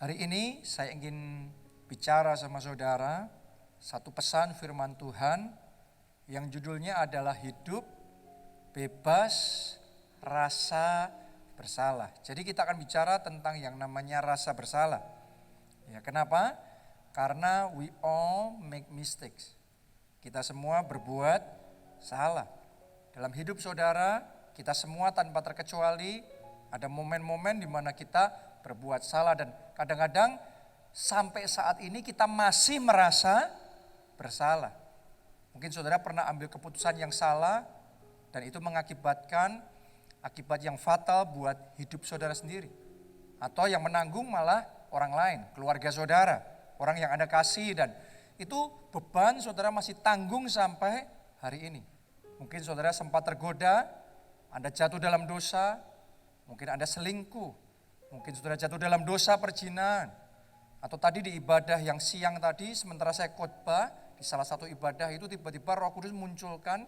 Hari ini saya ingin bicara sama saudara satu pesan firman Tuhan yang judulnya adalah hidup bebas rasa bersalah. Jadi kita akan bicara tentang yang namanya rasa bersalah. Ya, kenapa? Karena we all make mistakes. Kita semua berbuat salah. Dalam hidup saudara, kita semua tanpa terkecuali ada momen-momen di mana kita berbuat salah dan kadang-kadang sampai saat ini kita masih merasa bersalah. Mungkin saudara pernah ambil keputusan yang salah dan itu mengakibatkan akibat yang fatal buat hidup saudara sendiri. Atau yang menanggung malah orang lain, keluarga saudara, orang yang Anda kasih, dan itu beban saudara masih tanggung sampai hari ini. Mungkin saudara sempat tergoda, Anda jatuh dalam dosa, mungkin Anda selingkuh, mungkin saudara jatuh dalam dosa perzinahan. Atau tadi di ibadah yang siang tadi, sementara saya khotbah di salah satu ibadah itu tiba-tiba Roh Kudus munculkan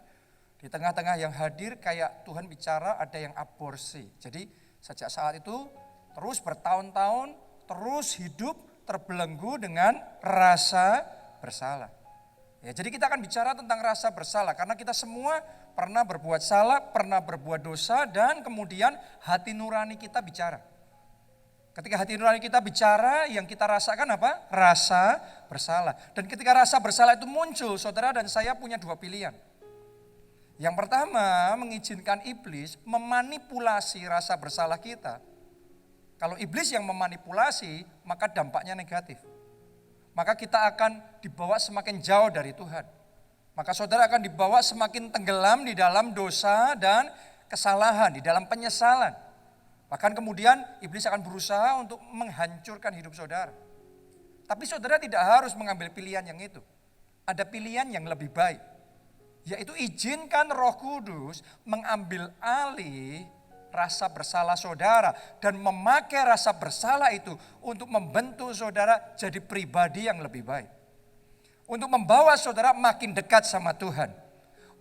di tengah-tengah yang hadir kayak Tuhan bicara ada yang aborsi. Jadi sejak saat itu terus bertahun-tahun terus hidup terbelenggu dengan rasa bersalah. Ya, jadi kita akan bicara tentang rasa bersalah karena kita semua pernah berbuat salah, pernah berbuat dosa dan kemudian hati nurani kita bicara. Ketika hati nurani kita bicara, yang kita rasakan apa? Rasa bersalah. Dan ketika rasa bersalah itu muncul, saudara dan saya punya dua pilihan. Yang pertama, mengizinkan iblis memanipulasi rasa bersalah kita. Kalau iblis yang memanipulasi, maka dampaknya negatif. Maka kita akan dibawa semakin jauh dari Tuhan. Maka saudara akan dibawa semakin tenggelam di dalam dosa dan kesalahan, di dalam penyesalan. Bahkan kemudian iblis akan berusaha untuk menghancurkan hidup saudara. Tapi saudara tidak harus mengambil pilihan yang itu. Ada pilihan yang lebih baik. Yaitu izinkan Roh Kudus mengambil alih rasa bersalah saudara. Dan memakai rasa bersalah itu untuk membentuk saudara jadi pribadi yang lebih baik. Untuk membawa saudara makin dekat sama Tuhan.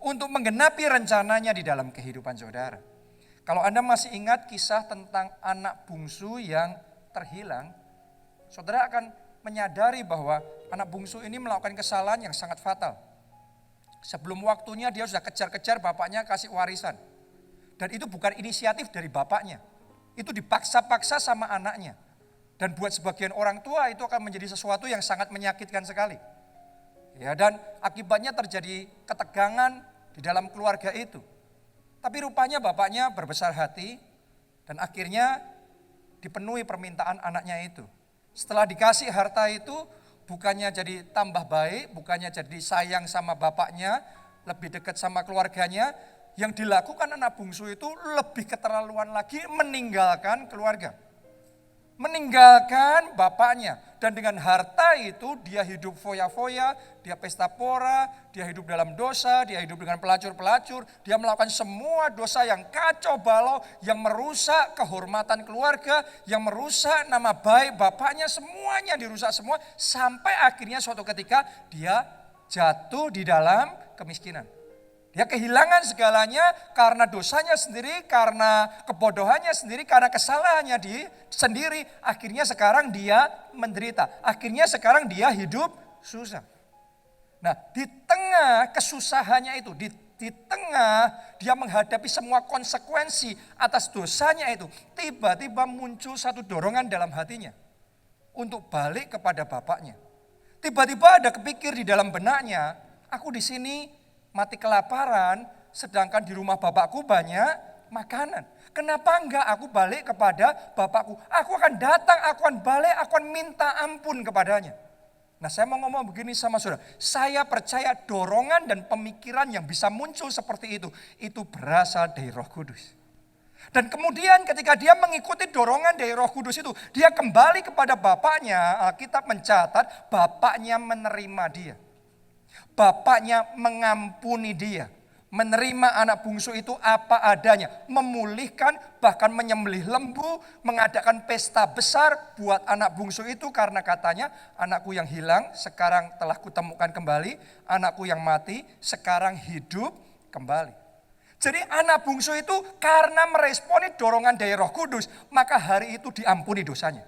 Untuk menggenapi rencananya di dalam kehidupan saudara. Kalau Anda masih ingat kisah tentang anak bungsu yang terhilang, saudara akan menyadari bahwa anak bungsu ini melakukan kesalahan yang sangat fatal. Sebelum waktunya dia sudah kejar-kejar bapaknya kasih warisan. Dan itu bukan inisiatif dari bapaknya. Itu dipaksa-paksa sama anaknya. Dan buat sebagian orang tua itu akan menjadi sesuatu yang sangat menyakitkan sekali. Ya, dan akibatnya terjadi ketegangan di dalam keluarga itu. Tapi rupanya bapaknya berbesar hati dan akhirnya dipenuhi permintaan anaknya itu. Setelah dikasih harta itu bukannya jadi tambah baik, bukannya jadi sayang sama bapaknya, lebih dekat sama keluarganya, yang dilakukan anak bungsu itu lebih keterlaluan lagi meninggalkan keluarga. Meninggalkan bapaknya. Dan dengan harta itu dia hidup foya-foya, dia pesta pora, dia hidup dalam dosa, dia hidup dengan pelacur-pelacur. Dia melakukan semua dosa yang kacau balau, yang merusak kehormatan keluarga, yang merusak nama baik bapaknya, semuanya dirusak semua. Sampai akhirnya suatu ketika dia jatuh di dalam kemiskinan. Dia kehilangan segalanya karena dosanya sendiri, karena kebodohannya sendiri, karena kesalahannya sendiri. Akhirnya sekarang dia menderita. Akhirnya sekarang dia hidup susah. Nah, di tengah kesusahannya itu, di tengah dia menghadapi semua konsekuensi atas dosanya itu, tiba-tiba muncul satu dorongan dalam hatinya untuk balik kepada bapaknya. Tiba-tiba ada kepikir di dalam benaknya, aku di sini mati kelaparan, sedangkan di rumah bapakku banyak makanan. Kenapa enggak aku balik kepada bapakku? Aku akan datang, aku akan balik, aku akan minta ampun kepadanya. Nah, saya mau ngomong begini sama saudara. Saya percaya dorongan dan pemikiran yang bisa muncul seperti itu berasal dari Roh Kudus. Dan kemudian ketika dia mengikuti dorongan dari Roh Kudus itu, dia kembali kepada bapaknya. Alkitab mencatat bapaknya menerima dia. Bapaknya mengampuni dia, menerima anak bungsu itu apa adanya, memulihkan, bahkan menyembelih lembu, mengadakan pesta besar buat anak bungsu itu karena katanya anakku yang hilang sekarang telah kutemukan kembali, anakku yang mati sekarang hidup kembali. Jadi anak bungsu itu karena meresponi dorongan dari Roh Kudus, maka hari itu diampuni dosanya.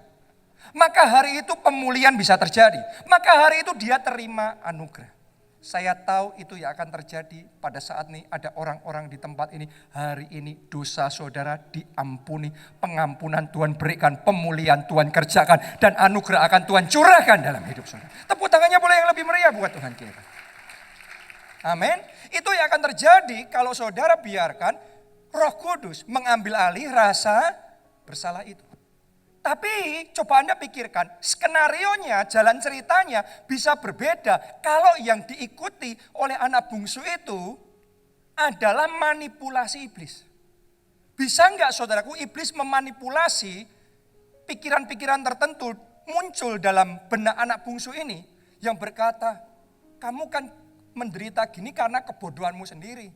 Maka hari itu pemulihan bisa terjadi. Maka hari itu dia terima anugerah. Saya tahu itu yang akan terjadi pada saat ini ada orang-orang di tempat ini. Hari ini dosa saudara diampuni. Pengampunan Tuhan berikan, pemulihan Tuhan kerjakan. Dan anugerah akan Tuhan curahkan dalam hidup saudara. Tepuk tangannya boleh yang lebih meriah buat Tuhan kita. Amin. Itu yang akan terjadi kalau saudara biarkan Roh Kudus mengambil alih rasa bersalah itu. Tapi coba Anda pikirkan, skenarionya, jalan ceritanya bisa berbeda kalau yang diikuti oleh anak bungsu itu adalah manipulasi iblis. Bisa enggak saudaraku iblis memanipulasi pikiran-pikiran tertentu muncul dalam benak anak bungsu ini yang berkata, kamu kan menderita gini karena kebodohanmu sendiri.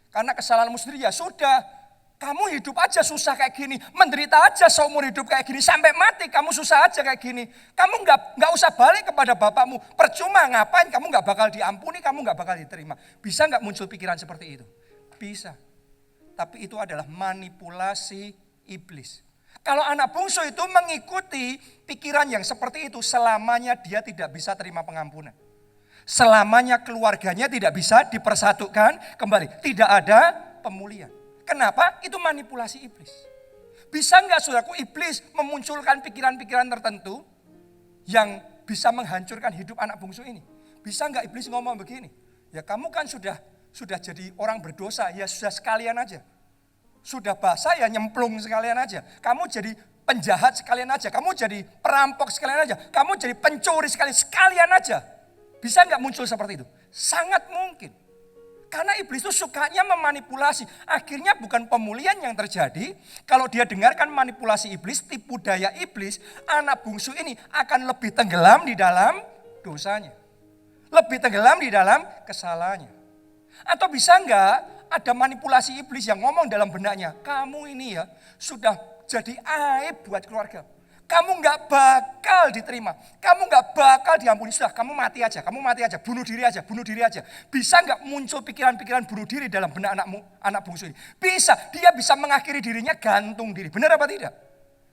Karena kesalahanmu sendiri, ya sudah. Kamu hidup aja susah kayak gini, menderita aja seumur hidup kayak gini, sampai mati kamu susah aja kayak gini. Kamu nggak usah balik kepada bapakmu, percuma ngapain, kamu nggak bakal diampuni, kamu nggak bakal diterima. Bisa nggak muncul pikiran seperti itu? Bisa. Tapi itu adalah manipulasi iblis. Kalau anak bungsu itu mengikuti pikiran yang seperti itu, selamanya dia tidak bisa terima pengampunan. Selamanya keluarganya tidak bisa dipersatukan kembali, tidak ada pemulihan. Kenapa? Itu manipulasi iblis. Bisa enggak saudaraku iblis memunculkan pikiran-pikiran tertentu yang bisa menghancurkan hidup anak bungsu ini? Bisa enggak iblis ngomong begini? Ya kamu kan sudah jadi orang berdosa, ya sudah sekalian aja. Sudah basah ya nyemplung sekalian aja. Kamu jadi penjahat sekalian aja. Kamu jadi perampok sekalian aja. Kamu jadi pencuri sekalian aja. Bisa enggak muncul seperti itu? Sangat mungkin. Karena iblis itu sukanya memanipulasi. Akhirnya bukan pemulihan yang terjadi. Kalau dia dengarkan manipulasi iblis, tipu daya iblis, anak bungsu ini akan lebih tenggelam di dalam dosanya. Lebih tenggelam di dalam kesalahannya. Atau bisa enggak ada manipulasi iblis yang ngomong dalam benaknya, kamu ini ya sudah jadi aib buat keluarga. Kamu nggak bakal diterima, kamu nggak bakal diampuni, sudah kamu mati aja, bunuh diri aja. Bisa nggak muncul pikiran-pikiran bunuh diri dalam benak anak bungsu ini? Bisa, dia bisa mengakhiri dirinya gantung diri, benar apa tidak?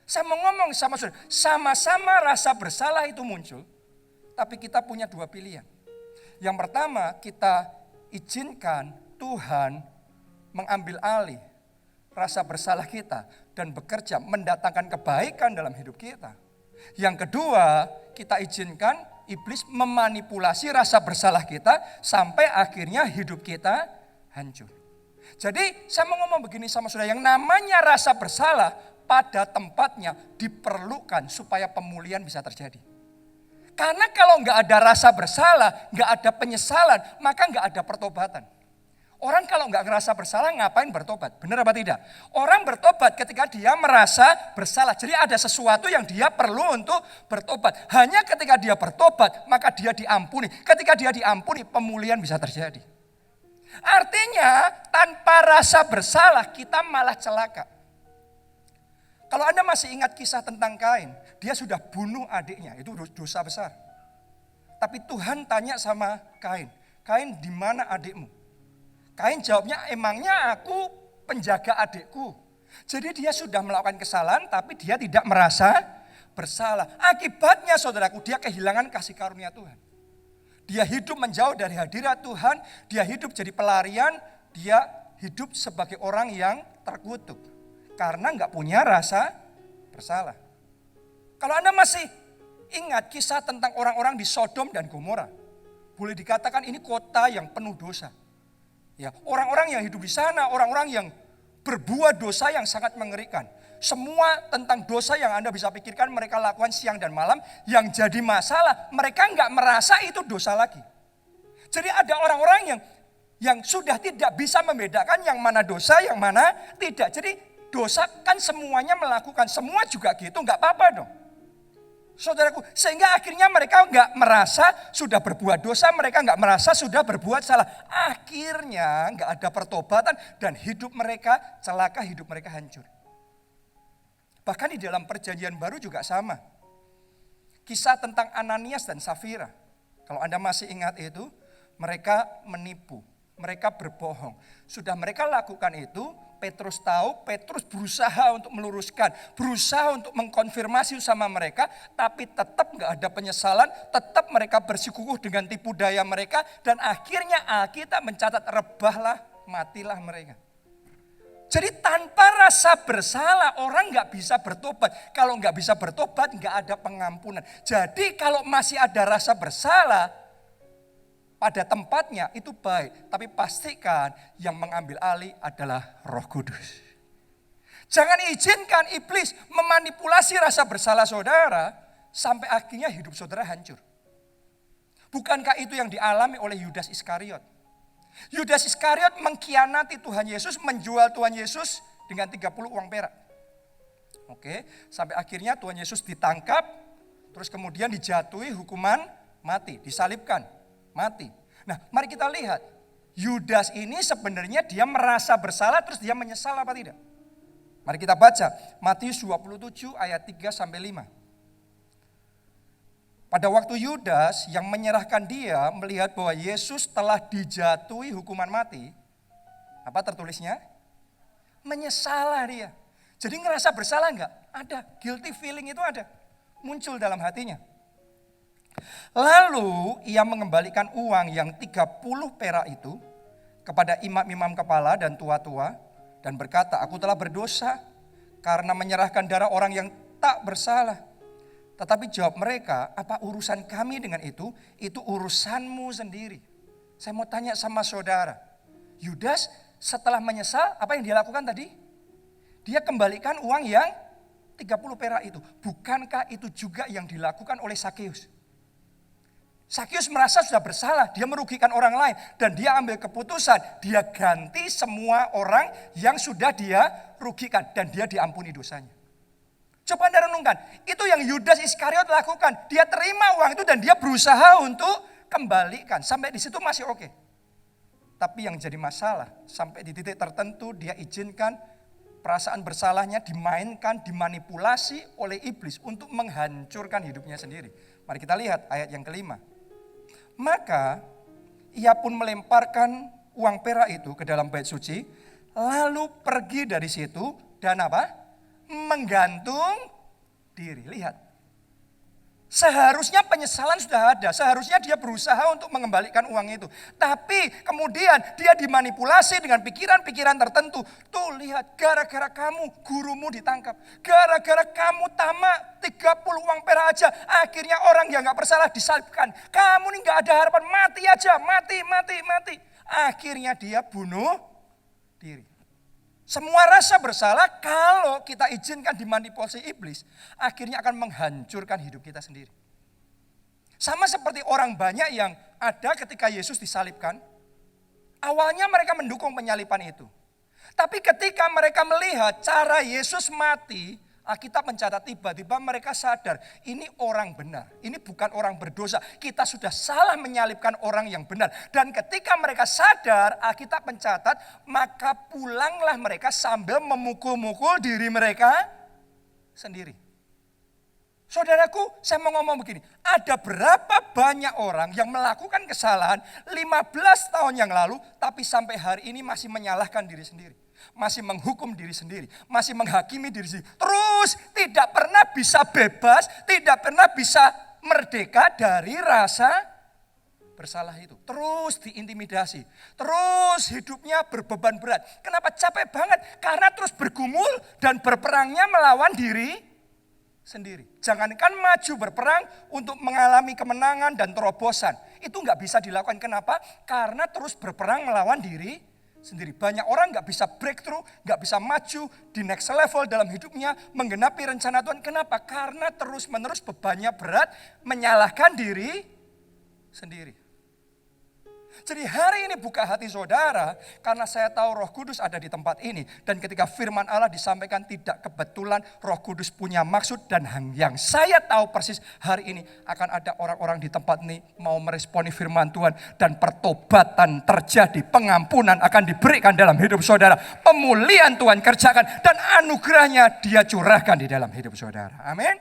Saya mau ngomong sama saudara, sama-sama rasa bersalah itu muncul, tapi kita punya dua pilihan. Yang pertama, kita izinkan Tuhan mengambil alih rasa bersalah kita dan bekerja mendatangkan kebaikan dalam hidup kita. Yang kedua, kita izinkan iblis memanipulasi rasa bersalah kita sampai akhirnya hidup kita hancur. Jadi saya mau ngomong begini sama saudara, yang namanya rasa bersalah pada tempatnya diperlukan supaya pemulihan bisa terjadi. Karena kalau nggak ada rasa bersalah, nggak ada penyesalan, maka nggak ada pertobatan. Orang kalau nggak ngerasa bersalah ngapain bertobat? Benar apa tidak? Orang bertobat ketika dia merasa bersalah. Jadi ada sesuatu yang dia perlu untuk bertobat. Hanya ketika dia bertobat maka dia diampuni. Ketika dia diampuni pemulihan bisa terjadi. Artinya tanpa rasa bersalah kita malah celaka. Kalau Anda masih ingat kisah tentang Kain, dia sudah bunuh adiknya, itu dosa besar. Tapi Tuhan tanya sama Kain, Kain di mana adikmu? Kain jawabnya, emangnya aku penjaga adikku. Jadi dia sudah melakukan kesalahan tapi dia tidak merasa bersalah. Akibatnya saudaraku, dia kehilangan kasih karunia Tuhan. Dia hidup menjauh dari hadirat Tuhan, dia hidup jadi pelarian, dia hidup sebagai orang yang terkutuk. Karena nggak punya rasa bersalah. Kalau Anda masih ingat kisah tentang orang-orang di Sodom dan Gomora, boleh dikatakan ini kota yang penuh dosa. Ya, orang-orang yang hidup di sana, orang-orang yang berbuat dosa yang sangat mengerikan. Semua tentang dosa yang Anda bisa pikirkan mereka lakukan siang dan malam. Yang jadi masalah, mereka nggak merasa itu dosa lagi. Jadi ada orang-orang yang sudah tidak bisa membedakan yang mana dosa, yang mana tidak. Jadi dosa kan semuanya melakukan, semua juga gitu, nggak apa-apa dong. Saudaraku, sehingga akhirnya mereka nggak merasa sudah berbuat dosa, mereka nggak merasa sudah berbuat salah. Akhirnya nggak ada pertobatan dan hidup mereka celaka, hidup mereka hancur. Bahkan di dalam perjanjian baru juga sama. Kisah tentang Ananias dan Safira. Kalau Anda masih ingat itu, mereka menipu, mereka berbohong. Sudah mereka lakukan itu, Petrus tahu, Petrus berusaha untuk meluruskan, berusaha untuk mengkonfirmasi sama mereka, tapi tetap nggak ada penyesalan, tetap mereka bersikukuh dengan tipu daya mereka, dan akhirnya Alkitab mencatat rebahlah, matilah mereka. Jadi tanpa rasa bersalah orang nggak bisa bertobat. Kalau nggak bisa bertobat nggak ada pengampunan. Jadi kalau masih ada rasa bersalah pada tempatnya itu baik. Tapi pastikan yang mengambil alih adalah Roh Kudus. Jangan izinkan iblis memanipulasi rasa bersalah saudara sampai akhirnya hidup saudara hancur. Bukankah itu yang dialami oleh Yudas Iskariot? Yudas Iskariot mengkhianati Tuhan Yesus, menjual Tuhan Yesus dengan 30 uang perak. Oke, sampai akhirnya Tuhan Yesus ditangkap, terus kemudian dijatuhi hukuman mati, disalibkan, mati. Nah, mari kita lihat, Yudas ini sebenarnya dia merasa bersalah terus dia menyesal apa tidak? Mari kita baca Matius 27 ayat 3 sampai 5. Pada waktu Yudas yang menyerahkan dia melihat bahwa Yesus telah dijatuhi hukuman mati. Apa tertulisnya? Menyesalah dia. Jadi ngerasa bersalah enggak? Ada, guilty feeling itu ada. Muncul dalam hatinya. Lalu ia mengembalikan uang yang 30 perak itu kepada imam-imam kepala dan tua-tua. Dan berkata, aku telah berdosa karena menyerahkan darah orang yang tak bersalah. Tetapi jawab mereka, apa urusan kami dengan itu? Itu urusanmu sendiri. Saya mau tanya sama saudara. Yudas setelah menyesal, apa yang dia lakukan tadi? Dia kembalikan uang yang 30 perak itu. Bukankah itu juga yang dilakukan oleh Sakeus? Sakeus merasa sudah bersalah, dia merugikan orang lain. Dan dia ambil keputusan, dia ganti semua orang yang sudah dia rugikan. Dan dia diampuni dosanya. Coba Anda renungkan, itu yang Yudas Iskariot lakukan. Dia terima uang itu dan dia berusaha untuk kembalikan. Sampai di situ masih oke. Tapi yang jadi masalah, sampai di titik tertentu dia izinkan perasaan bersalahnya dimainkan, dimanipulasi oleh iblis untuk menghancurkan hidupnya sendiri. Mari kita lihat ayat yang kelima. Maka ia pun melemparkan uang perak itu ke dalam bait suci, lalu pergi dari situ dan apa? Menggantung diri. Lihat. Seharusnya penyesalan sudah ada. Seharusnya dia berusaha untuk mengembalikan uang itu. Tapi kemudian dia dimanipulasi dengan pikiran-pikiran tertentu. Tuh lihat, gara-gara kamu gurumu ditangkap. Gara-gara kamu tamak 30 uang perak aja. Akhirnya orang yang gak bersalah disalibkan. Kamu nih gak ada harapan, mati aja. Mati. Akhirnya dia bunuh diri. Semua rasa bersalah kalau kita izinkan dimanipulasi iblis, akhirnya akan menghancurkan hidup kita sendiri. Sama seperti orang banyak yang ada ketika Yesus disalibkan, awalnya mereka mendukung penyaliban itu. Tapi ketika mereka melihat cara Yesus mati, Alkitab mencatat tiba-tiba mereka sadar, ini orang benar, ini bukan orang berdosa. Kita sudah salah menyalibkan orang yang benar. Dan ketika mereka sadar, Alkitab mencatat, maka pulanglah mereka sambil memukul-mukul diri mereka sendiri. Saudaraku, saya mau ngomong begini, ada berapa banyak orang yang melakukan kesalahan 15 tahun yang lalu, tapi sampai hari ini masih menyalahkan diri sendiri. Masih menghukum diri sendiri, masih menghakimi diri sendiri. Terus tidak pernah bisa bebas, tidak pernah bisa merdeka dari rasa bersalah itu. Terus diintimidasi, terus hidupnya berbeban berat. Kenapa capek banget? Karena terus bergumul dan berperangnya melawan diri sendiri. Jangankan maju berperang untuk mengalami kemenangan dan terobosan. Itu nggak bisa dilakukan. Kenapa? Karena terus berperang melawan diri sendiri. Banyak orang gak bisa breakthrough, gak bisa maju di next level dalam hidupnya, menggenapi rencana Tuhan. Kenapa? Karena terus-menerus bebannya berat, menyalahkan diri sendiri. Jadi hari ini buka hati saudara, karena saya tahu Roh Kudus ada di tempat ini. Dan ketika firman Allah disampaikan tidak kebetulan, Roh Kudus punya maksud. Dan yang saya tahu persis hari ini akan ada orang-orang di tempat ini mau meresponi firman Tuhan. Dan pertobatan terjadi, pengampunan akan diberikan dalam hidup saudara. Pemulihan Tuhan kerjakan dan anugerahnya dia curahkan di dalam hidup saudara. Amin.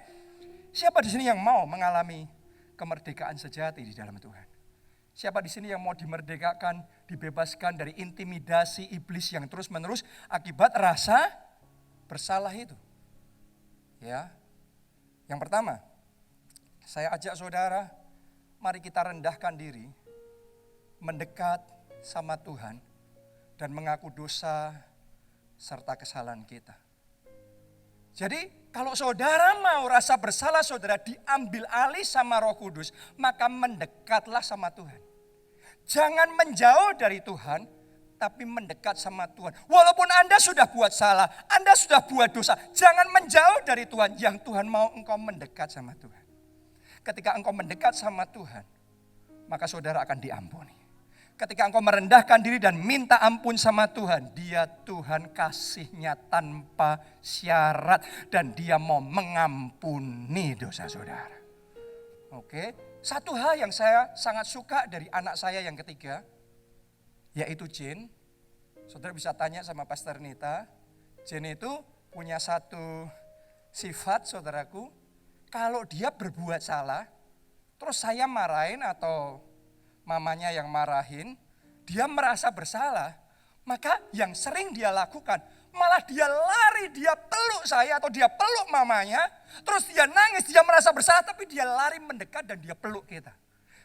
Siapa di sini yang mau mengalami kemerdekaan sejati di dalam Tuhan? Siapa di sini yang mau dimerdekakan, dibebaskan dari intimidasi iblis yang terus-menerus akibat rasa bersalah itu? Ya. Yang pertama, saya ajak saudara, mari kita rendahkan diri, mendekat sama Tuhan, dan mengaku dosa serta kesalahan kita. Jadi kalau saudara mau rasa bersalah saudara diambil alih sama Roh Kudus, maka mendekatlah sama Tuhan. Jangan menjauh dari Tuhan, tapi mendekat sama Tuhan. Walaupun Anda sudah buat salah, Anda sudah buat dosa, jangan menjauh dari Tuhan. Yang Tuhan mau engkau mendekat sama Tuhan. Ketika engkau mendekat sama Tuhan, maka saudara akan diampuni. Ketika engkau merendahkan diri dan minta ampun sama Tuhan, Dia Tuhan kasihnya tanpa syarat. Dan Dia mau mengampuni dosa saudara. Oke. Satu hal yang saya sangat suka dari anak saya yang ketiga, yaitu Jane. Saudara bisa tanya sama Pastor Nita, Jane itu punya satu sifat saudaraku, kalau dia berbuat salah, terus saya marahin atau mamanya yang marahin, dia merasa bersalah, maka yang sering dia lakukan, malah dia lari, dia peluk saya atau dia peluk mamanya, terus dia nangis, dia merasa bersalah, tapi dia lari mendekat dan dia peluk kita.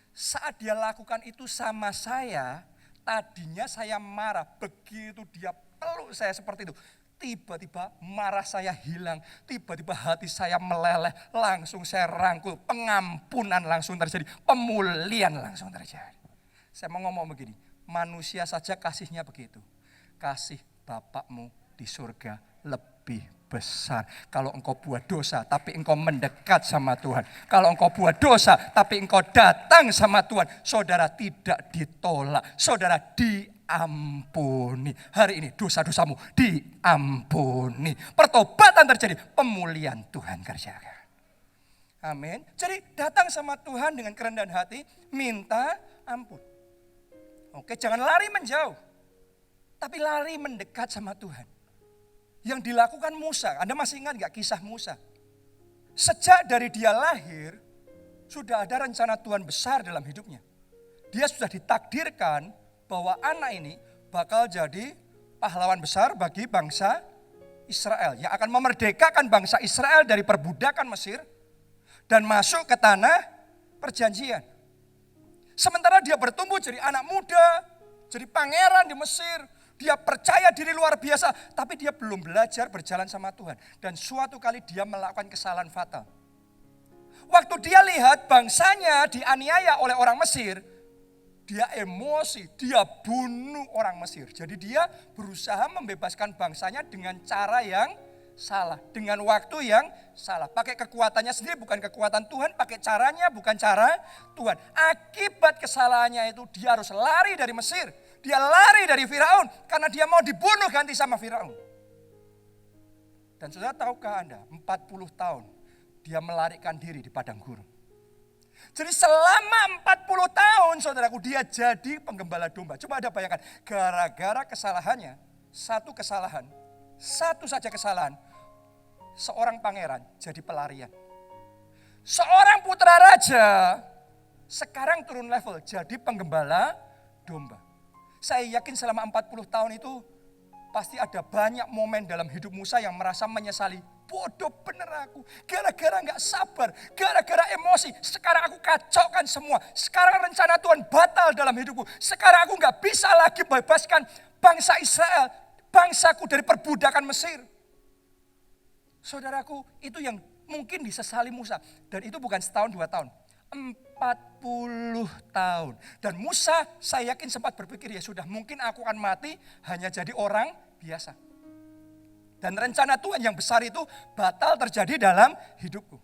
Saat dia lakukan itu sama saya, tadinya saya marah, begitu dia peluk saya seperti itu, tiba-tiba marah saya hilang, tiba-tiba hati saya meleleh, langsung saya rangkul, pengampunan langsung terjadi, pemulihan langsung terjadi. Saya mau ngomong begini, manusia saja kasihnya begitu, kasih Bapakmu di surga lebih besar. Kalau engkau buat dosa tapi engkau mendekat sama Tuhan. Kalau engkau buat dosa tapi engkau datang sama Tuhan, saudara tidak ditolak, saudara diampuni. Hari ini dosa-dosamu diampuni. Pertobatan terjadi, pemulihan Tuhan kerjakan. Amin. Jadi datang sama Tuhan dengan kerendahan hati, minta ampun. Oke, jangan lari menjauh, tapi lari mendekat sama Tuhan. Yang dilakukan Musa, Anda masih ingat gak kisah Musa? Sejak dari dia lahir, sudah ada rencana Tuhan besar dalam hidupnya. Dia sudah ditakdirkan bahwa anak ini bakal jadi pahlawan besar bagi bangsa Israel. Yang akan memerdekakan bangsa Israel dari perbudakan Mesir dan masuk ke tanah perjanjian. Sementara dia bertumbuh jadi anak muda, jadi pangeran di Mesir. Dia percaya diri luar biasa, tapi dia belum belajar berjalan sama Tuhan. Dan suatu kali dia melakukan kesalahan fatal. Waktu dia lihat bangsanya dianiaya oleh orang Mesir, dia emosi, dia bunuh orang Mesir. Jadi dia berusaha membebaskan bangsanya dengan cara yang salah, dengan waktu yang salah. Pakai kekuatannya sendiri, bukan kekuatan Tuhan, pakai caranya bukan cara Tuhan. Akibat kesalahannya itu dia harus lari dari Mesir. Dia lari dari Firaun karena dia mau dibunuh ganti sama Firaun. Dan saudara tahukah Anda, 40 tahun dia melarikan diri di padang gurun. Jadi selama 40 tahun saudaraku dia jadi penggembala domba. Coba Anda bayangkan, gara-gara kesalahannya, satu kesalahan, satu saja kesalahan, seorang pangeran jadi pelarian. Seorang putra raja sekarang turun level jadi penggembala domba. Saya yakin selama 40 tahun itu pasti ada banyak momen dalam hidup Musa yang merasa menyesali. Bodoh bener aku, gara-gara gak sabar, gara-gara emosi. Sekarang aku kacaukan semua, sekarang rencana Tuhan batal dalam hidupku. Sekarang aku gak bisa lagi bebaskan bangsa Israel, bangsaku dari perbudakan Mesir. Saudaraku, itu yang mungkin disesali Musa. Dan itu bukan setahun 2 tahun. 40 tahun. Dan Musa saya yakin sempat berpikir ya sudah mungkin aku akan mati hanya jadi orang biasa. Dan rencana Tuhan yang besar itu batal terjadi dalam hidupku.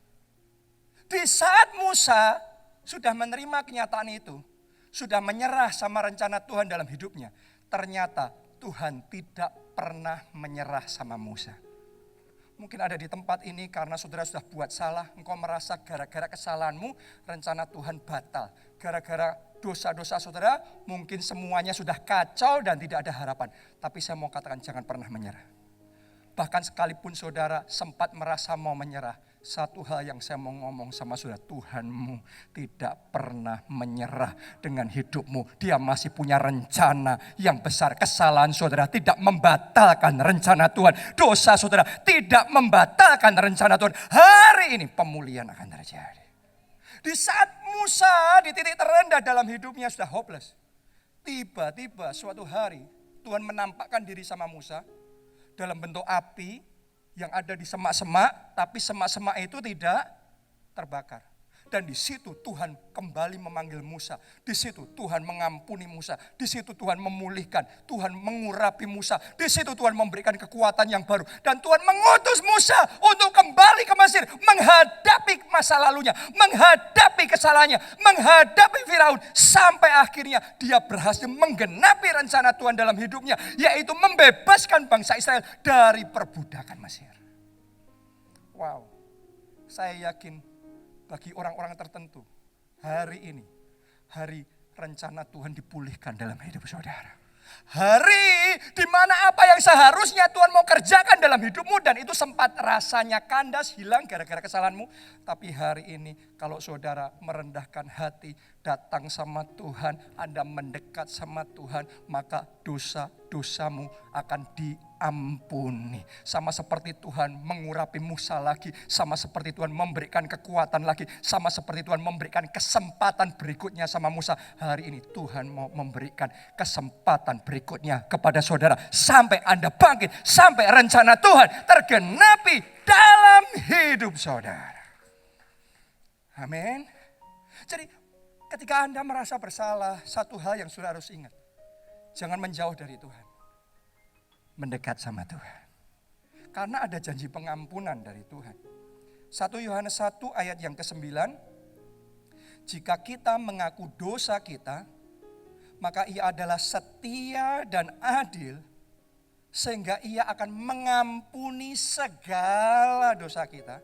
Di saat Musa sudah menerima kenyataan itu, sudah menyerah sama rencana Tuhan dalam hidupnya, ternyata Tuhan tidak pernah menyerah sama Musa. Mungkin ada di tempat ini karena saudara sudah buat salah, engkau merasa gara-gara kesalahanmu rencana Tuhan batal. Gara-gara dosa-dosa saudara mungkin semuanya sudah kacau dan tidak ada harapan. Tapi saya mau katakan jangan pernah menyerah. Bahkan sekalipun saudara sempat merasa mau menyerah, Satu hal yang saya mau ngomong sama saudara, Tuhanmu tidak pernah menyerah dengan hidupmu. Dia masih punya rencana yang besar. Kesalahan saudara tidak membatalkan rencana Tuhan. Dosa saudara tidak membatalkan rencana Tuhan. Hari ini pemulihan akan terjadi. Di saat Musa di titik terendah dalam hidupnya sudah hopeless. Tiba-tiba suatu hari Tuhan menampakkan diri sama Musa dalam bentuk api yang ada di semak-semak, tapi semak-semak itu tidak terbakar. Dan di situ Tuhan kembali memanggil Musa. Di situ Tuhan mengampuni Musa. Di situ Tuhan memulihkan. Tuhan mengurapi Musa. Di situ Tuhan memberikan kekuatan yang baru. Dan Tuhan mengutus Musa untuk kembali ke Mesir. Menghadapi masa lalunya. Menghadapi kesalahannya. Menghadapi Firaun. Sampai akhirnya dia berhasil menggenapi rencana Tuhan dalam hidupnya. Yaitu membebaskan bangsa Israel dari perbudakan Mesir. Wow, saya yakin bagi orang-orang tertentu, hari ini, hari rencana Tuhan dipulihkan dalam hidup saudara. Hari di mana apa yang seharusnya Tuhan mau kerjakan dalam hidupmu dan itu sempat rasanya kandas, hilang gara-gara kesalahanmu. Tapi hari ini kalau saudara merendahkan hati, datang sama Tuhan, Anda mendekat sama Tuhan, maka dosa-dosamu akan diampuni. Sama seperti Tuhan mengurapi Musa lagi, sama seperti Tuhan memberikan kekuatan lagi, sama seperti Tuhan memberikan kesempatan berikutnya sama Musa. Hari ini Tuhan mau memberikan kesempatan berikutnya kepada saudara. Sampai Anda bangkit, sampai rencana Tuhan tergenapi dalam hidup saudara. Amin. Jadi ketika Anda merasa bersalah, satu hal yang saudara harus ingat. Jangan menjauh dari Tuhan. Mendekat sama Tuhan. Karena ada janji pengampunan dari Tuhan. 1 Yohanes 1 ayat yang ke-9. Jika kita mengaku dosa kita, maka ia adalah setia dan adil. Sehingga ia akan mengampuni segala dosa kita.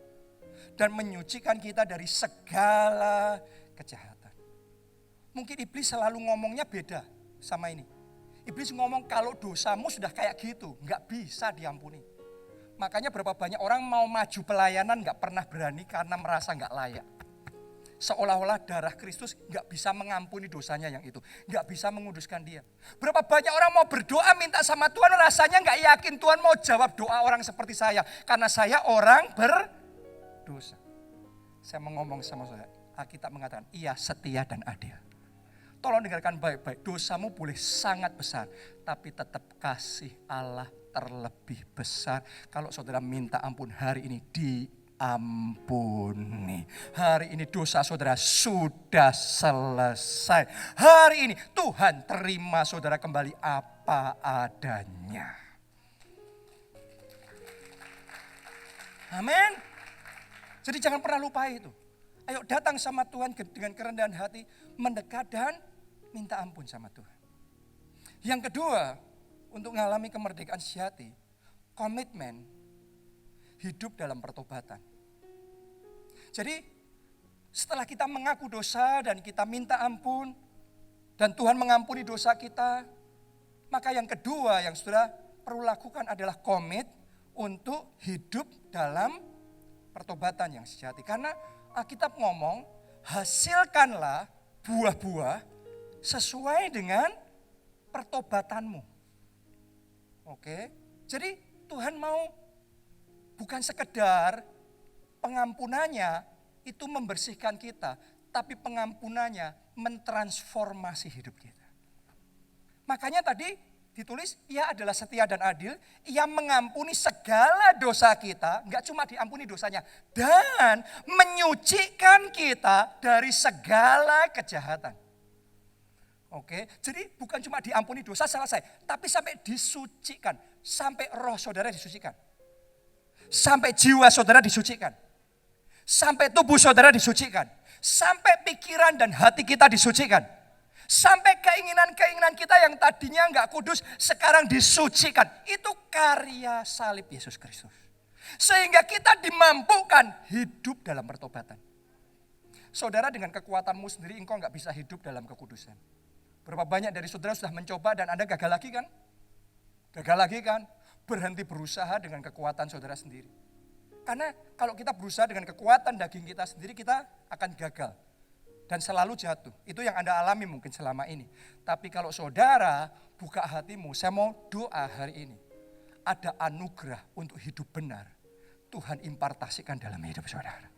Dan menyucikan kita dari segala kejahatan. Mungkin iblis selalu ngomongnya beda sama ini. Iblis ngomong kalau dosamu sudah kayak gitu, nggak bisa diampuni. Makanya berapa banyak orang mau maju pelayanan nggak pernah berani karena merasa nggak layak. Seolah-olah darah Kristus nggak bisa mengampuni dosanya yang itu. Nggak bisa menguduskan dia. Berapa banyak orang mau berdoa minta sama Tuhan rasanya nggak yakin Tuhan mau jawab doa orang seperti saya. Karena saya orang berdosa. Saya mau ngomong sama saudara, Alkitab mengatakan ia setia dan adil. Tolong dengarkan baik-baik, dosamu boleh sangat besar, tapi tetap kasih Allah terlebih besar. Kalau saudara minta ampun hari ini diampuni. Hari ini dosa saudara sudah selesai. Hari ini Tuhan terima saudara kembali apa adanya. Amin. Jadi jangan pernah lupa itu. Ayo datang sama Tuhan dengan kerendahan hati, mendekat dan minta ampun sama Tuhan. Yang kedua, untuk mengalami kemerdekaan sejati, komitmen hidup dalam pertobatan. Jadi setelah kita mengaku dosa dan kita minta ampun, dan Tuhan mengampuni dosa kita, maka yang kedua yang saudara perlu lakukan adalah komit untuk hidup dalam pertobatan yang sejati. Karena Alkitab ngomong, hasilkanlah buah-buah sesuai dengan pertobatanmu. Oke, jadi Tuhan mau bukan sekedar pengampunannya itu membersihkan kita, tapi pengampunannya mentransformasi hidup kita. Makanya tadi ditulis, ia adalah setia dan adil, ia mengampuni segala dosa kita, enggak cuma diampuni dosanya, dan menyucikan kita dari segala kejahatan. Oke, jadi bukan cuma diampuni dosa selesai, tapi sampai disucikan, sampai roh saudara disucikan. Sampai jiwa saudara disucikan. Sampai tubuh saudara disucikan. Sampai pikiran dan hati kita disucikan. Sampai keinginan-keinginan kita yang tadinya enggak kudus, sekarang disucikan. Itu karya salib Yesus Kristus. Sehingga kita dimampukan hidup dalam pertobatan. Saudara dengan kekuatanmu sendiri engkau enggak bisa hidup dalam kekudusan. Berapa banyak dari saudara sudah mencoba dan Anda gagal lagi kan? Gagal lagi kan? Berhenti berusaha dengan kekuatan saudara sendiri. Karena kalau kita berusaha dengan kekuatan daging kita sendiri, kita akan gagal. Dan selalu jatuh. Itu yang Anda alami mungkin selama ini. Tapi kalau saudara buka hatimu, saya mau doa hari ini. Ada anugerah untuk hidup benar. Tuhan impartasikan dalam hidup saudara.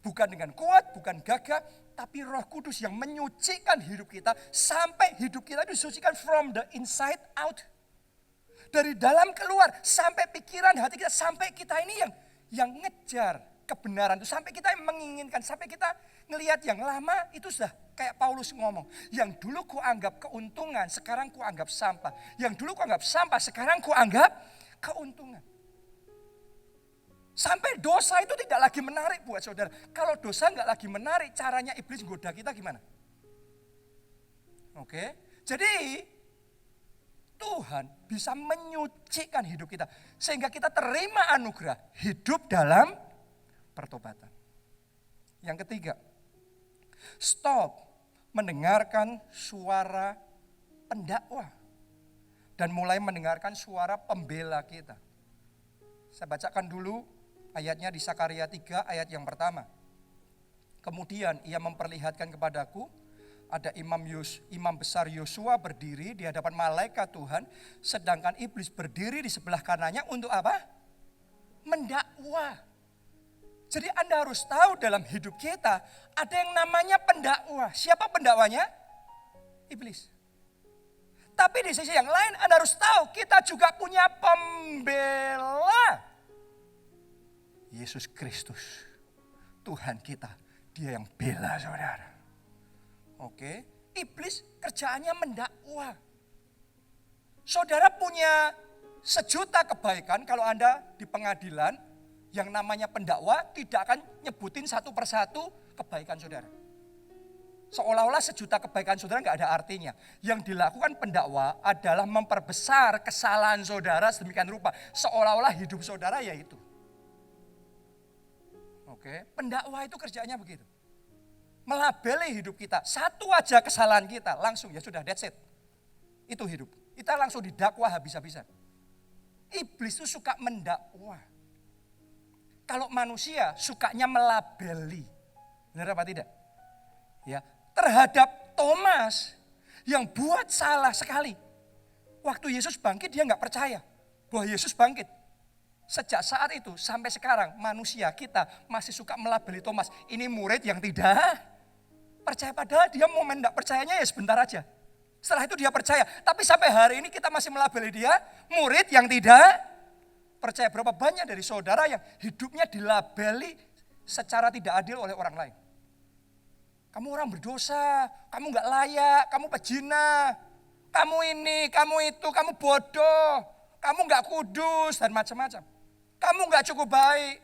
Bukan dengan kuat, bukan gagah, tapi Roh Kudus yang menyucikan hidup kita sampai hidup kita disucikan from the inside out. Dari dalam keluar sampai pikiran hati kita, sampai kita ini yang ngejar kebenaran itu, sampai kita menginginkan, sampai kita ngelihat yang lama itu sudah kayak Paulus ngomong, yang dulu ku anggap keuntungan, sekarang ku anggap sampah. Yang dulu ku anggap sampah, sekarang ku anggap keuntungan. Sampai dosa itu tidak lagi menarik buat saudara. Kalau dosa nggak lagi menarik, caranya iblis goda kita gimana? Oke, jadi Tuhan bisa menyucikan hidup kita. Sehingga kita terima anugerah hidup dalam pertobatan. Yang ketiga, stop mendengarkan suara pendakwa. Dan mulai mendengarkan suara pembela kita. Saya bacakan dulu ayatnya di Sakaria 3 ayat yang pertama. Kemudian ia memperlihatkan kepadaku ada imam besar Yosua berdiri di hadapan malaikat Tuhan. Sedangkan iblis berdiri di sebelah kanannya untuk apa? Mendakwa. Jadi Anda harus tahu dalam hidup kita ada yang namanya pendakwa. Siapa pendakwanya? Iblis. Tapi di sisi yang lain Anda harus tahu kita juga punya pembela. Yesus Kristus, Tuhan kita, dia yang bela saudara. Oke, iblis kerjaannya mendakwa. Saudara punya 1.000.000 kebaikan kalau Anda di pengadilan, yang namanya pendakwa tidak akan nyebutin satu persatu kebaikan saudara. Seolah-olah 1.000.000 kebaikan saudara nggak ada artinya. Yang dilakukan pendakwa adalah memperbesar kesalahan saudara sedemikian rupa. Seolah-olah hidup saudara ya itu. Oke, pendakwa itu kerjanya begitu. Melabeli hidup kita. Satu aja kesalahan kita, langsung ya sudah, that's it. Itu hidup. Kita langsung didakwa habis-habisan. Iblis itu suka mendakwa. Kalau manusia sukanya melabeli. Benar apa tidak? Ya, terhadap Thomas yang buat salah sekali. Waktu Yesus bangkit dia nggak percaya bahwa Yesus bangkit. Sejak saat itu sampai sekarang manusia kita masih suka melabeli Thomas. Ini murid yang tidak percaya, padahal dia momen tidak percayanya ya sebentar aja. Setelah itu dia percaya. Tapi sampai hari ini kita masih melabeli dia murid yang tidak percaya. Berapa banyak dari saudara yang hidupnya dilabeli secara tidak adil oleh orang lain. Kamu orang berdosa, kamu gak layak, kamu pezina, kamu ini, kamu itu, kamu bodoh, kamu gak kudus dan macam-macam. Kamu gak cukup baik.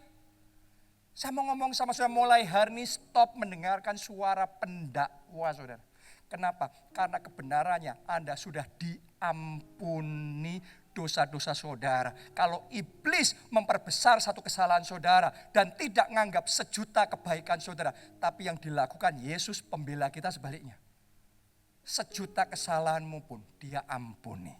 Saya mau ngomong sama saudara, mulai hari ini stop mendengarkan suara pendakwa saudara. Kenapa? Karena kebenarannya Anda sudah diampuni dosa-dosa saudara. Kalau iblis memperbesar satu kesalahan saudara dan tidak menganggap 1.000.000 kebaikan saudara. Tapi yang dilakukan Yesus pembela kita sebaliknya. 1.000.000 kesalahanmu pun dia ampuni.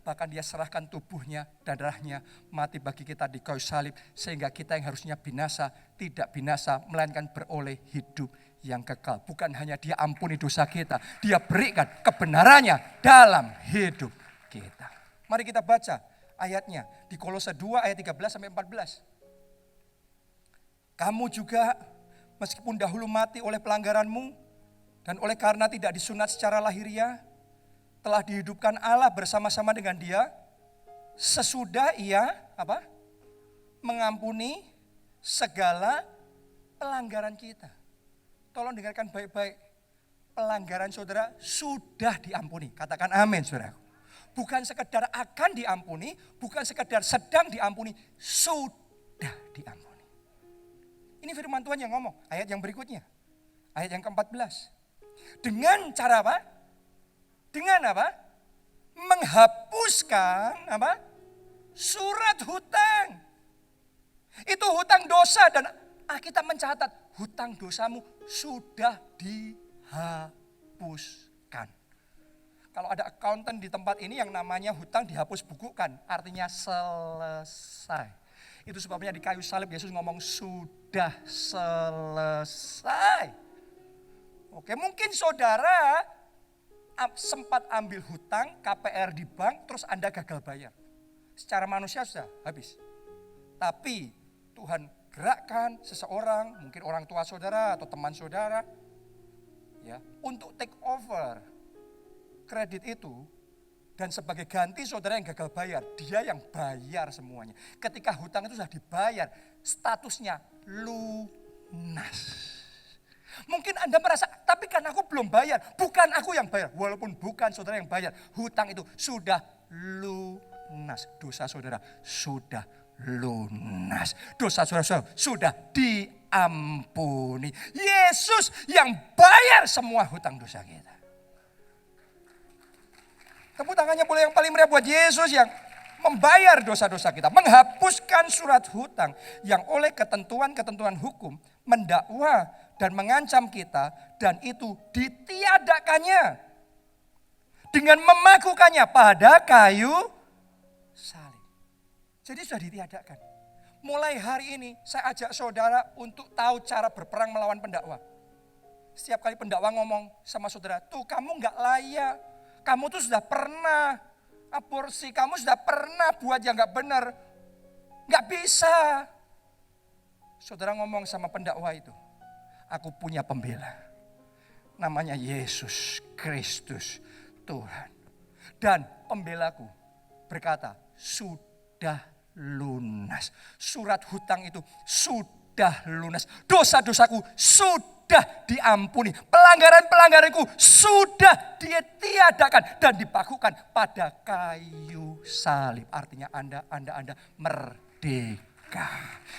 Bahkan dia serahkan tubuhnya dan darahnya mati bagi kita di kayu salib. Sehingga kita yang harusnya binasa tidak binasa melainkan beroleh hidup yang kekal. Bukan hanya dia ampuni dosa kita, dia berikan kebenarannya dalam hidup kita. Mari kita baca ayatnya di Kolose 2 ayat 13 sampai 14. Kamu juga meskipun dahulu mati oleh pelanggaranmu dan oleh karena tidak disunat secara lahiriah, telah dihidupkan Allah bersama-sama dengan dia sesudah ia mengampuni segala pelanggaran kita. Tolong dengarkan baik-baik. Pelanggaran saudara sudah diampuni. Katakan amin saudara. Bukan sekedar akan diampuni, bukan sekedar sedang diampuni, sudah diampuni. Ini firman Tuhan yang ngomong, ayat yang berikutnya. Ayat yang ke-14. Dengan cara apa? Dengan apa? Menghapuskan apa? Surat hutang. Itu hutang dosa dan Alkitab mencatat hutang dosamu sudah dihapuskan. Kalau ada accountant di tempat ini yang namanya hutang dihapus bukukan, artinya selesai. Itu sebabnya di kayu salib Yesus ngomong sudah selesai. Oke, mungkin saudara sempat ambil hutang KPR di bank terus Anda gagal bayar. Secara manusia sudah habis. Tapi Tuhan gerakkan seseorang, mungkin orang tua saudara atau teman saudara, ya, untuk take over kredit itu. Dan sebagai ganti saudara yang gagal bayar, dia yang bayar semuanya. Ketika hutang itu sudah dibayar, statusnya lunas. Mungkin Anda merasa, tapi kan aku belum bayar. Bukan aku yang bayar, walaupun bukan saudara yang bayar. Hutang itu sudah lunas. Dosa saudara sudah lunas. Dosa saudara sudah diampuni. Yesus yang bayar semua hutang dosa kita. Tepuk tangannya boleh yang paling meriah buat Yesus yang membayar dosa-dosa kita. Menghapuskan surat hutang yang oleh ketentuan-ketentuan hukum mendakwa dan mengancam kita. Dan itu ditiadakannya dengan memakukannya pada kayu salib. Jadi sudah ditiadakan. Mulai hari ini saya ajak saudara untuk tahu cara berperang melawan pendakwa. Setiap kali pendakwa ngomong sama saudara, tuh kamu gak layak. Kamu tuh sudah pernah aborsi, kamu sudah pernah buat yang gak benar. Gak bisa. Saudara ngomong sama pendakwa itu, aku punya pembela. Namanya Yesus Kristus Tuhan. Dan pembelaku berkata, sudah lunas. Surat hutang itu sudah lunas. Dosa-dosaku sudah diampuni. Pelanggaran-pelanggaranku sudah ditiadakan dan dipakukan pada kayu salib. Artinya Anda merdeka.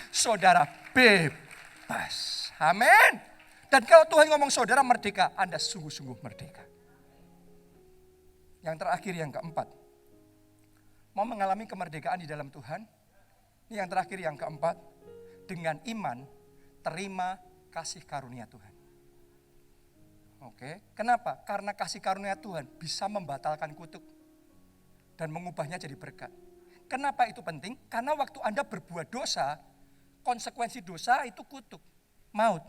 Saudara bebas. Amin. Dan kalau Tuhan ngomong saudara merdeka, Anda sungguh-sungguh merdeka. Yang terakhir, yang keempat. Mau mengalami kemerdekaan di dalam Tuhan? Ini yang terakhir, yang keempat. Dengan iman, terima kasih karunia Tuhan. Oke, kenapa? Karena kasih karunia Tuhan bisa membatalkan kutuk dan mengubahnya jadi berkat. Kenapa itu penting? Karena waktu Anda berbuat dosa, konsekuensi dosa itu kutuk, maut.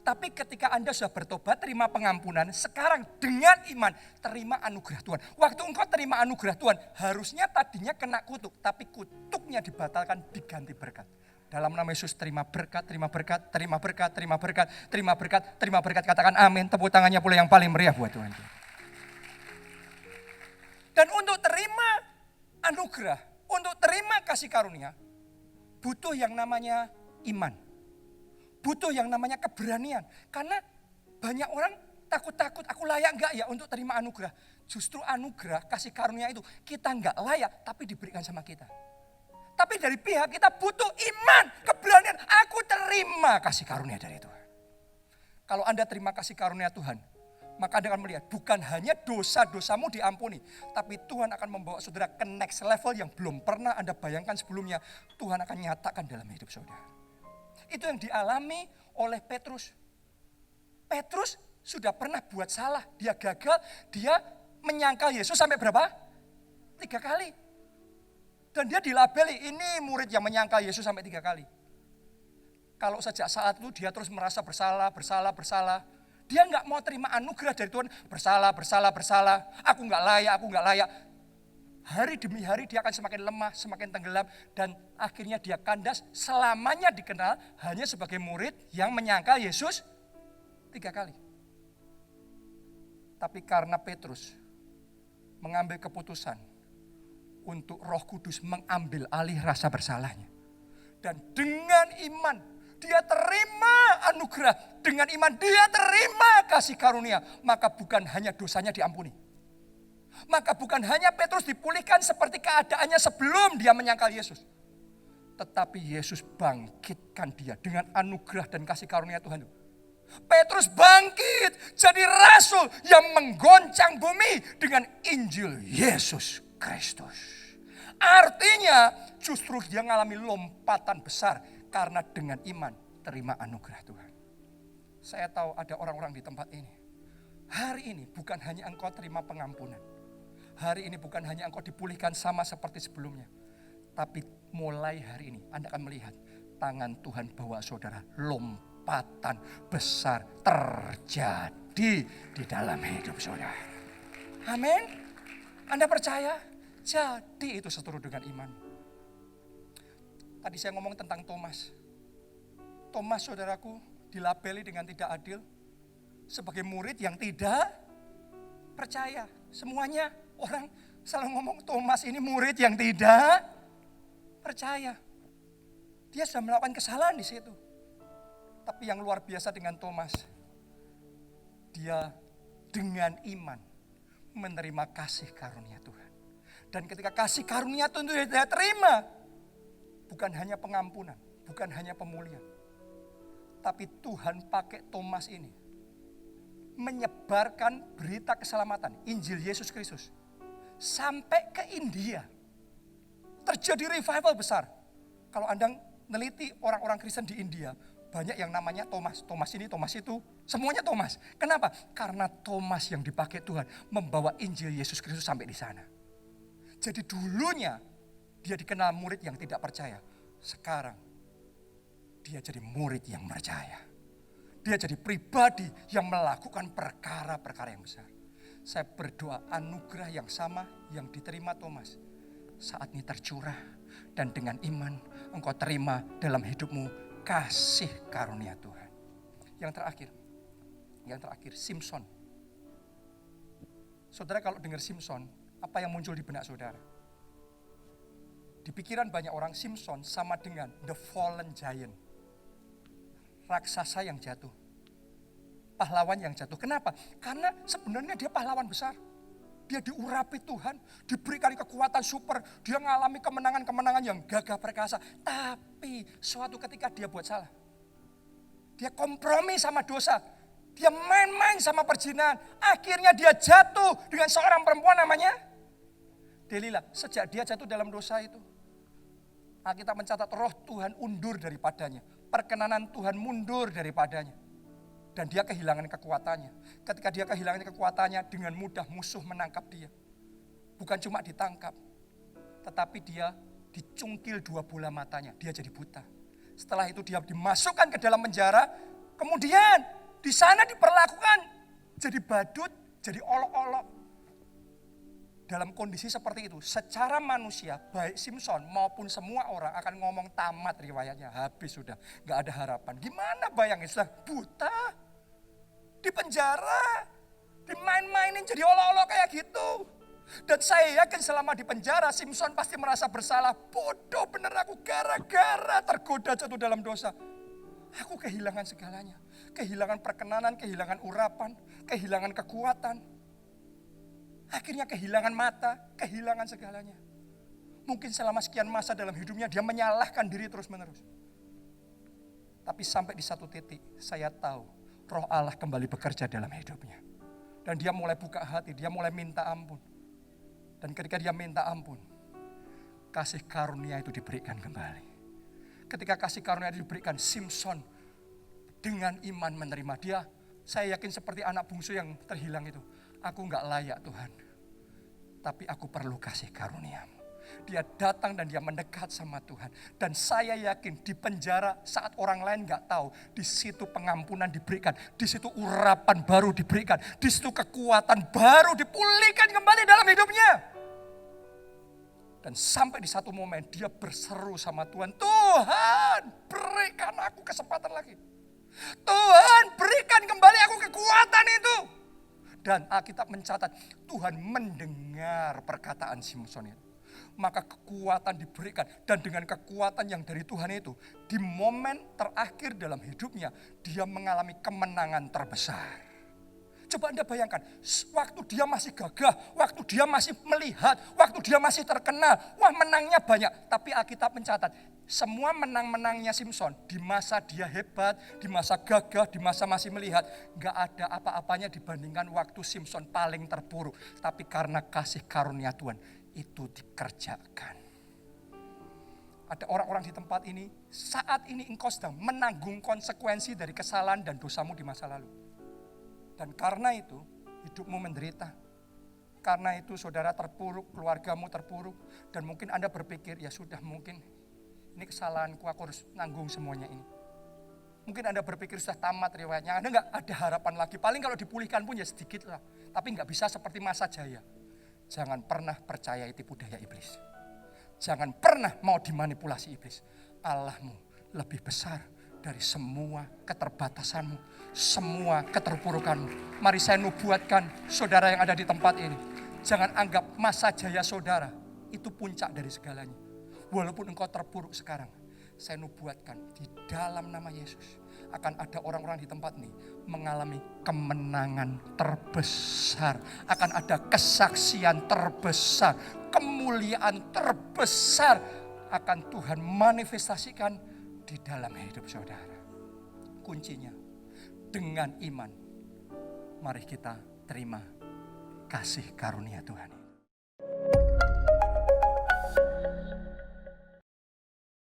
Tapi ketika Anda sudah bertobat, terima pengampunan, sekarang dengan iman, terima anugerah Tuhan. Waktu engkau terima anugerah Tuhan, harusnya tadinya kena kutuk, tapi kutuknya dibatalkan, diganti berkat. Dalam nama Yesus, terima berkat, terima berkat, terima berkat, terima berkat, terima berkat, terima berkat. Katakan amin, tepuk tangannya pula yang paling meriah buat Tuhan. Dan untuk terima anugerah, untuk terima kasih karunia, butuh yang namanya iman. Butuh yang namanya keberanian. Karena banyak orang takut-takut, aku layak enggak ya untuk terima anugerah. Justru anugerah, kasih karunia itu, kita enggak layak, tapi diberikan sama kita. Tapi dari pihak kita butuh iman, keberanian. Aku terima kasih karunia dari Tuhan. Kalau Anda terima kasih karunia Tuhan, maka Anda akan melihat bukan hanya dosa-dosamu diampuni. Tapi Tuhan akan membawa saudara ke next level yang belum pernah Anda bayangkan sebelumnya. Tuhan akan nyatakan dalam hidup saudara. Itu yang dialami oleh Petrus. Petrus sudah pernah buat salah. Dia gagal, dia menyangkal Yesus sampai berapa? 3 kali. Dan dia dilabeli, ini murid yang menyangkal Yesus sampai 3 kali. Kalau sejak saat itu dia terus merasa bersalah. Dia nggak mau terima anugerah dari Tuhan. Bersalah. Aku nggak layak. Hari demi hari dia akan semakin lemah, semakin tenggelam. Dan akhirnya dia kandas, selamanya dikenal hanya sebagai murid yang menyangkal Yesus 3 kali. Tapi karena Petrus mengambil keputusan untuk Roh Kudus mengambil alih rasa bersalahnya. Dan dengan iman dia terima anugerah. Dengan iman dia terima kasih karunia. Maka bukan hanya dosanya diampuni. Maka bukan hanya Petrus dipulihkan seperti keadaannya sebelum dia menyangkal Yesus. Tetapi Yesus bangkitkan dia dengan anugerah dan kasih karunia Tuhan. Petrus bangkit jadi rasul yang menggoncang bumi dengan Injil Yesus Kristus. Artinya justru dia mengalami lompatan besar karena dengan iman terima anugerah Tuhan. Saya tahu ada orang-orang di tempat ini. Hari ini bukan hanya engkau terima pengampunan. Hari ini bukan hanya engkau dipulihkan sama seperti sebelumnya. Tapi mulai hari ini Anda akan melihat tangan Tuhan bawa saudara, lompatan besar terjadi di dalam hidup saudara. Amin. Anda percaya? Jadi itu seturut dengan iman. Tadi saya ngomong tentang Thomas. Thomas saudaraku dilabeli dengan tidak adil sebagai murid yang tidak percaya. Semuanya orang selalu ngomong Thomas ini murid yang tidak percaya. Dia sudah melakukan kesalahan di situ. Tapi yang luar biasa dengan Thomas, dia dengan iman menerima kasih karunia Tuhan. Dan ketika kasih karunia Tuhan itu dia terima, bukan hanya pengampunan, bukan hanya pemulihan, tapi Tuhan pakai Thomas ini menyebarkan berita keselamatan, Injil Yesus Kristus, sampai ke India. Terjadi revival besar. Kalau Anda neliti orang-orang Kristen di India, banyak yang namanya Thomas. Thomas ini, Thomas itu, semuanya Thomas. Kenapa? Karena Thomas yang dipakai Tuhan membawa Injil Yesus Kristus sampai di sana. Jadi dulunya dia dikenal murid yang tidak percaya. Sekarang dia jadi murid yang percaya. Dia jadi pribadi yang melakukan perkara-perkara yang besar. Saya berdoa anugerah yang sama yang diterima Thomas saat ini tercurah. Dan dengan iman engkau terima dalam hidupmu kasih karunia Tuhan. Yang terakhir Simpson. Saudara kalau dengar Simpson, apa yang muncul di benak saudara? Di pikiran banyak orang Simpson sama dengan the fallen giant. Raksasa yang jatuh. Pahlawan yang jatuh. Kenapa? Karena sebenarnya dia pahlawan besar. Dia diurapi Tuhan, diberikan kekuatan super, dia mengalami kemenangan-kemenangan yang gagah perkasa. Tapi suatu ketika dia buat salah. Dia kompromi sama dosa. Dia main-main sama perzinahan. Akhirnya dia jatuh dengan seorang perempuan namanya Delila. Sejak dia jatuh dalam dosa itu, Alkitab mencatat roh Tuhan undur daripadanya. Perkenanan Tuhan mundur daripadanya. Dan dia kehilangan kekuatannya. Ketika dia kehilangan kekuatannya, dengan mudah musuh menangkap dia. Bukan cuma ditangkap, tetapi dia dicungkil 2 bola matanya. Dia jadi buta. Setelah itu dia dimasukkan ke dalam penjara. Kemudian di sana diperlakukan jadi badut, jadi olok-olok. Dalam kondisi seperti itu, secara manusia, baik Simpson maupun semua orang akan ngomong tamat riwayatnya. Habis sudah, gak ada harapan. Gimana bayangin, sudah buta, di penjara, dimain-mainin jadi olok-olok kayak gitu. Dan saya yakin selama di penjara, Simpson pasti merasa bersalah. Bodoh bener aku, gara-gara tergoda jatuh dalam dosa. Aku kehilangan segalanya. Kehilangan perkenanan, kehilangan urapan, kehilangan kekuatan. Akhirnya kehilangan mata, kehilangan segalanya. Mungkin selama sekian masa dalam hidupnya dia menyalahkan diri terus-menerus. Tapi sampai di satu titik saya tahu Roh Allah kembali bekerja dalam hidupnya. Dan dia mulai buka hati, dia mulai minta ampun. Dan ketika dia minta ampun, kasih karunia itu diberikan kembali. Ketika kasih karunia itu diberikan, Simpson dengan iman menerima dia. Saya yakin seperti anak bungsu yang terhilang itu. Aku gak layak Tuhan, tapi aku perlu kasih karunia-Mu. Dia datang dan dia mendekat sama Tuhan. Dan saya yakin di penjara saat orang lain gak tahu, di situ pengampunan diberikan, di situ urapan baru diberikan, di situ kekuatan baru dipulihkan kembali dalam hidupnya. Dan sampai di satu momen dia berseru sama Tuhan, Tuhan berikan aku kesempatan lagi. Tuhan berikan kembali aku kekuatan itu. Dan Alkitab mencatat Tuhan mendengar perkataan Simpson itu. Maka kekuatan diberikan. Dan dengan kekuatan yang dari Tuhan itu, di momen terakhir dalam hidupnya, dia mengalami kemenangan terbesar. Coba Anda bayangkan, waktu dia masih gagah, waktu dia masih melihat, waktu dia masih terkenal, wah menangnya banyak. Tapi Alkitab mencatat, semua menang-menangnya Simpson di masa dia hebat, di masa gagah, di masa masih melihat, gak ada apa-apanya dibandingkan waktu Simpson paling terpuruk. Tapi karena kasih karunia Tuhan, itu dikerjakan. Ada orang-orang di tempat ini, saat ini engkau sedang menanggung konsekuensi dari kesalahan dan dosamu di masa lalu. Dan karena itu, hidupmu menderita. Karena itu saudara terpuruk, keluargamu terpuruk, dan mungkin Anda berpikir, ya sudah mungkin ini kesalahanku, aku harus nanggung semuanya ini. Mungkin Anda berpikir sudah tamat riwayatnya, Anda nggak ada harapan lagi. Paling kalau dipulihkan pun ya sedikit lah, tapi nggak bisa seperti masa jaya. Jangan pernah percaya tipu daya iblis. Jangan pernah mau dimanipulasi iblis. Allahmu lebih besar dari semua keterbatasanmu, semua keterpurukanmu. Mari saya nubuatkan saudara yang ada di tempat ini. Jangan anggap masa jaya saudara itu puncak dari segalanya. Walaupun engkau terpuruk sekarang, saya nubuatkan di dalam nama Yesus akan ada orang-orang di tempat ini mengalami kemenangan terbesar. Akan ada kesaksian terbesar, kemuliaan terbesar akan Tuhan manifestasikan di dalam hidup saudara. Kuncinya dengan iman. Mari kita terima kasih karunia Tuhan.